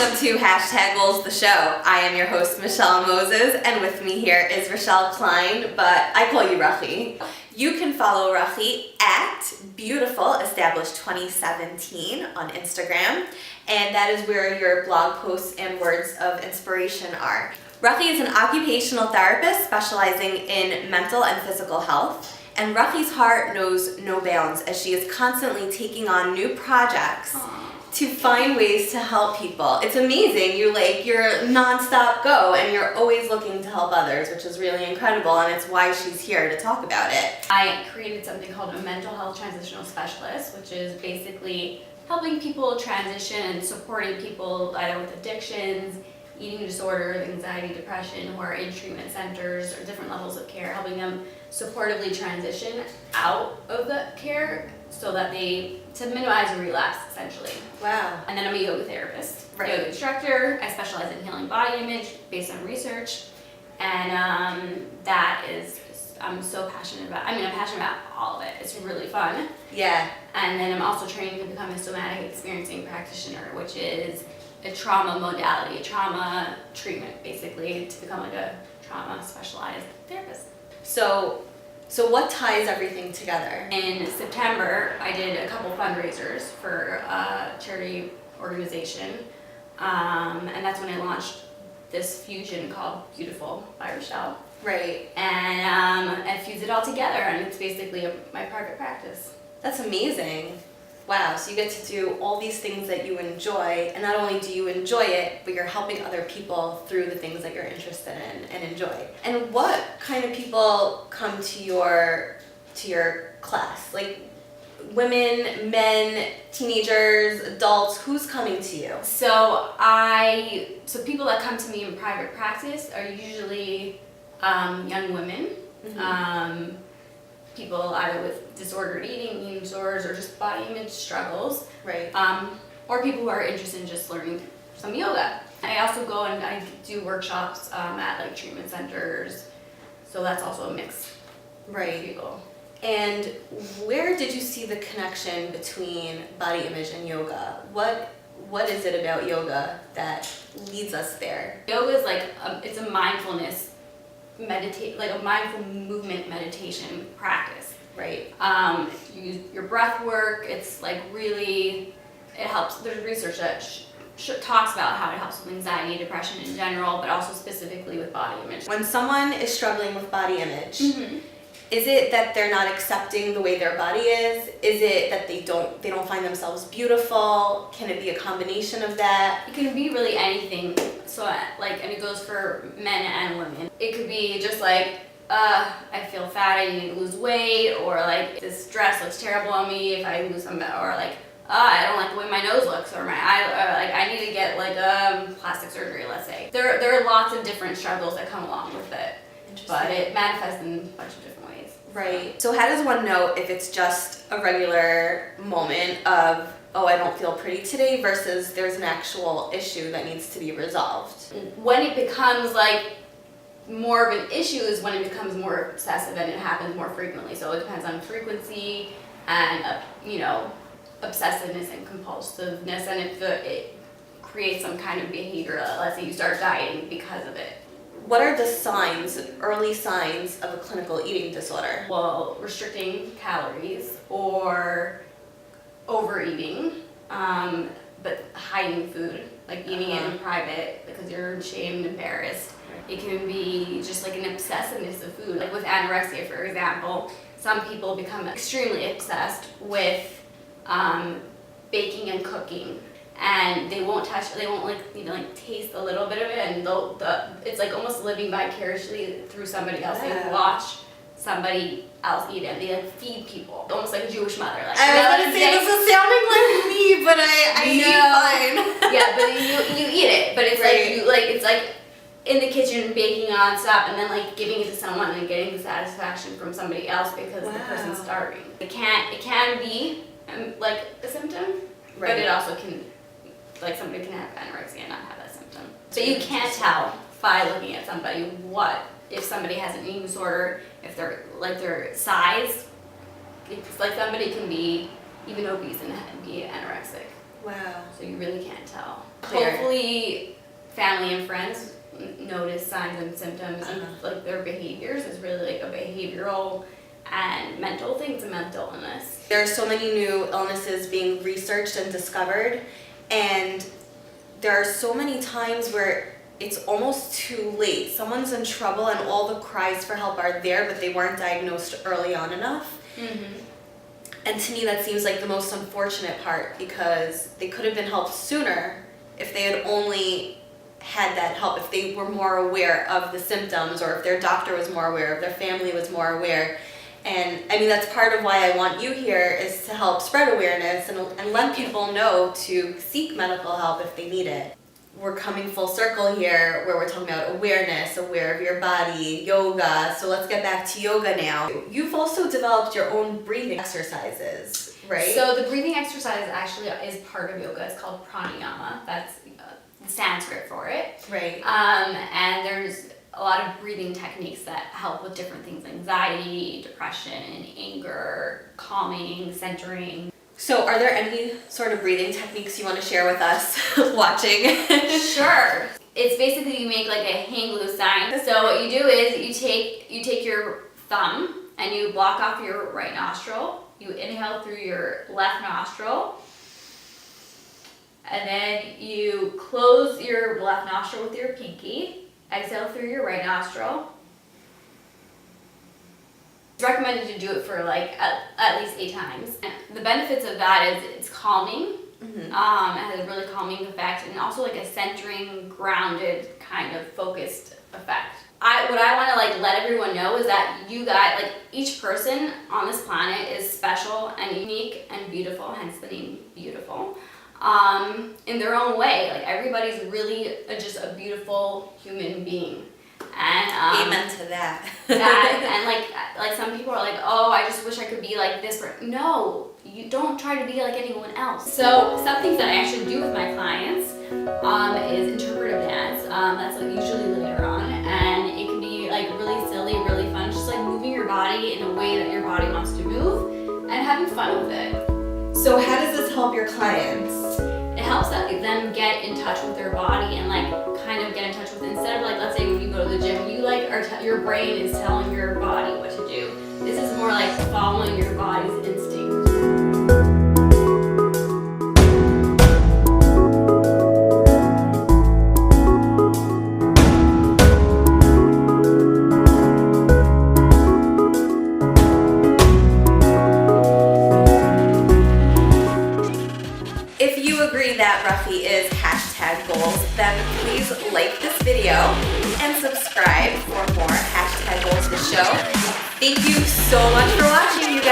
welcome to #Goals the Show. I am your host, Michelle Moses, and with me here is Rochel Klein, but I call you Rochie. You can follow Rochie at Beautiful Established 2017 on Instagram, and that is where your blog posts and words of inspiration are. Rochie is an occupational therapist specializing in mental and physical health, and Rochie's heart knows no bounds as she is constantly taking on new projects to find ways to help people. It's amazing. You're nonstop go, and you're always looking to help others, which is really incredible, and it's why she's here to talk about it. I created something called a mental health transitional specialist, which is basically helping people transition and supporting people either with addictions, eating disorders, anxiety, depression, who are in treatment centers or different levels of care, helping them supportively transition out of the care so that to minimize a relapse, essentially. Wow. And then I'm a yoga therapist, Right. yoga instructor. I specialize in healing body image based on research, and that is, I'm so passionate about. I'm passionate about all of it. It's really fun. Yeah. And then I'm also training to become a somatic experiencing practitioner, which is a trauma modality, a trauma treatment, basically, to become like a trauma specialized therapist. So what ties everything together? In September, I did a couple fundraisers for a charity organization, and that's when I launched this fusion called Beautiful by Rochel. Right. And I fused it all together, and it's basically my private practice. That's amazing. Wow, so you get to do all these things that you enjoy, and not only do you enjoy it, but you're helping other people through the things that you're interested in and enjoy. And what kind of people come to your class? Like women, men, teenagers, adults, who's coming to you? So people that come to me in private practice are usually young women. Mm-hmm. People either with disordered eating disorders, or just body image struggles. Right. Or people who are interested in just learning some yoga. I also go and I do workshops at like treatment centers, so that's also a mix. Right. Of people. And where did you see the connection between body image and yoga? What is it about yoga that leads us there? Yoga is like it's a mindfulness like a mindful movement meditation practice. Right. You use your breath work. It's like really, it helps. There's research that talks about how it helps with anxiety, depression in general, but also specifically with body image. When someone is struggling with body image, Mm-hmm. is it that they're not accepting the way their body is? Is it that they don't find themselves beautiful? Can it be a combination of that? It can be really anything. So and it goes for men and women. It could be just like, I feel fat, I need to lose weight, or like this dress looks terrible on me if I lose some, or like, I don't like the way my nose looks, or my eye, or like I need to get like plastic surgery, let's say. There are lots of different struggles that come along with it, but it manifests in a bunch of different ways. Right. So how does one know if it's just a regular moment of, oh, I don't feel pretty today, versus there's an actual issue that needs to be resolved? When it becomes like more of an issue is when it becomes more obsessive and it happens more frequently. So it depends on frequency and obsessiveness and compulsiveness, and if it creates some kind of behavior. Let's say you start dieting because of it. What are the early signs of a clinical eating disorder? Well, restricting calories or overeating, but hiding food, like eating it in private because you're ashamed, embarrassed. It can be just like an obsessiveness of food. Like with anorexia, for example, some people become extremely obsessed with baking and cooking, and they won't taste a little bit of it, and it's like almost living vicariously through somebody else. Yeah. They watch somebody else eat it. They like feed people, almost like a Jewish mother. Like, I was gonna say, this is sounding like me, but I eat fine. Yeah, but you eat it, but it's Right. it's like in the kitchen baking nonstop, and then like giving it to someone and getting the satisfaction from somebody else because the person's starving. It can be like a symptom, Right. but it also can, like somebody can have anorexia and not have that symptom. So you can't tell by looking at somebody if somebody has an eating disorder, if they're like their size. It's like somebody can be even obese and be anorexic. Wow. So you really can't tell. Clear. Hopefully family and friends notice signs and symptoms and like their behaviors. Is really like a behavioral and mental thing. It's a mental illness. There are so many new illnesses being researched and discovered, and there are so many times where it's almost too late. Someone's in trouble and all the cries for help are there, but they weren't diagnosed early on enough. And to me, that seems like the most unfortunate part, because they could have been helped sooner if they had only had that help, if they were more aware of the symptoms, or if their doctor was more aware, if their family was more aware. And I mean, that's part of why I want you here, is to help spread awareness and let people know to seek medical help if they need it. We're coming full circle here where we're talking about awareness, aware of your body, yoga. So let's get back to yoga now. You've also developed your own breathing exercises, right? So the breathing exercise actually is part of yoga. It's called pranayama. That's the Sanskrit for it. Right. And there's a lot of breathing techniques that help with different things: anxiety, depression, anger, calming, centering. So are there any sort of breathing techniques you want to share with us watching? Sure. It's basically you make like a hang loose sign. So what you do is you take your thumb and you block off your right nostril. You inhale through your left nostril. And then you close your left nostril with your pinky. Exhale through your right nostril. It's recommended to do it for like at least 8 times. And the benefits of that is it's calming. It has a really calming effect, and also like a centering, grounded, kind of focused effect. What I want to like let everyone know is that you guys, like each person on this planet is special and unique and beautiful, hence the name beautiful, in their own way. Like everybody's really just a beautiful human being. And amen to that. And like some people are like, oh, I just wish I could be like this. No, you don't try to be like anyone else. So some things that I actually do with my clients is interpretive dance. That's like usually later on, and it can be like really silly, really fun, just like moving your body in a way that your body wants to move and having fun with it. So how does this help your clients? It helps them get in touch with their body and like kind of get in touch with, instead of like, let's say when you go to the gym, you like your brain is telling your body what to do. This is more like following your body's instinct. If you agree that Rochie is #goals, then please like this video and subscribe for more #goals the show. Thank you so much for watching, you guys.